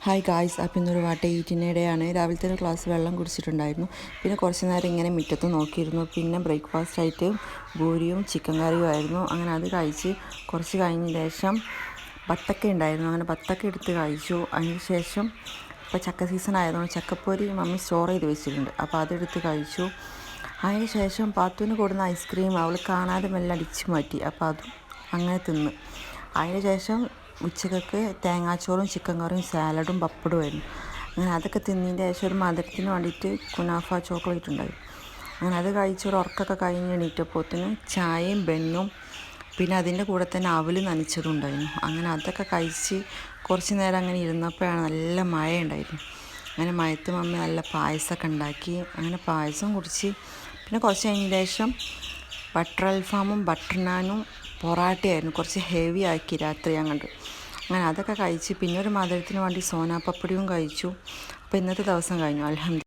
Hi guys, അപ്പോൾ ഇന്നൊരു വാട്ട ഈറ്റിനിടെയാണ്. രാവിലത്തെ ഒരു ഗ്ലാസ് വെള്ളം കുടിച്ചിട്ടുണ്ടായിരുന്നു. പിന്നെ കുറച്ച് നേരം ഇങ്ങനെ മുറ്റത്ത് നോക്കിയിരുന്നു. പിന്നെ ബ്രേക്ക്ഫാസ്റ്റ് ആയിട്ട് പൂരിയും ചിക്കൻ കറിയും ആയിരുന്നു. അങ്ങനെ അത് കഴിച്ച് കുറച്ച് കഴിഞ്ഞ ശേഷം ബത്തക്ക ഉണ്ടായിരുന്നു. അങ്ങനെ ബത്തക്ക എടുത്ത് കഴിച്ചു. അതിന് ശേഷം ഇപ്പോൾ ചക്ക സീസൺ ആയതുകൊണ്ട് ചക്കപ്പൊരി മമ്മി സ്റ്റോർ ചെയ്ത് വെച്ചിട്ടുണ്ട്. അപ്പോൾ അതെടുത്ത് കഴിച്ചു. അതിന് ശേഷം പാത്തുവിന് കൊടുന്ന ഐസ്ക്രീം അവൾ കാണാതെ മെല്ലെ അടിച്ച് മാറ്റി. അപ്പോൾ അതും അങ്ങനെ തിന്ന്. അതിന് ശേഷം ഉച്ചക്കൊക്കെ തേങ്ങാച്ചോറും ചിക്കൻ കറിയും സാലഡും പപ്പടുമായിരുന്നു. അങ്ങനെ അതൊക്കെ തിന്നതിൻ്റെ ശേഷം ഒരു മധുരത്തിന് വേണ്ടിയിട്ട് കുനാഫ ചോക്ലേറ്റ് ഉണ്ടായി. അങ്ങനെ അത് കഴിച്ച് ഒരു ഉറക്കൊക്കെ കഴിഞ്ഞ് എണീറ്റപ്പോഴത്തേന് ചായയും ബെന്നും പിന്നെ അതിൻ്റെ കൂടെ തന്നെ അവൽ നനച്ചതും ഉണ്ടായിരുന്നു. അങ്ങനെ അതൊക്കെ കഴിച്ച് കുറച്ച് നേരം അങ്ങനെ ഇരുന്നപ്പോഴാണ് നല്ല മഴ ഉണ്ടായിരുന്നു. അങ്ങനെ മഴത്ത് മമ്മി നല്ല പായസമൊക്കെ ഉണ്ടാക്കി. അങ്ങനെ പായസം കുടിച്ച് പിന്നെ കുറച്ച് കഴിഞ്ഞ ശേഷം ബട്ടർ അൽഫാമും ബട്ടർ നാനും പൊറാട്ടയായിരുന്നു. കുറച്ച് ഹെവി ആക്കി രാത്രി അങ്ങോട്ട്. അങ്ങനെ അതൊക്കെ കഴിച്ച് പിന്നെ ഒരു മധുരത്തിന് വേണ്ടി സോനാപ്പപ്പടിയും കഴിച്ചു. അപ്പോൾ ഇന്നത്തെ ദിവസം കഴിഞ്ഞു. അൽഹംദുലില്ലാ.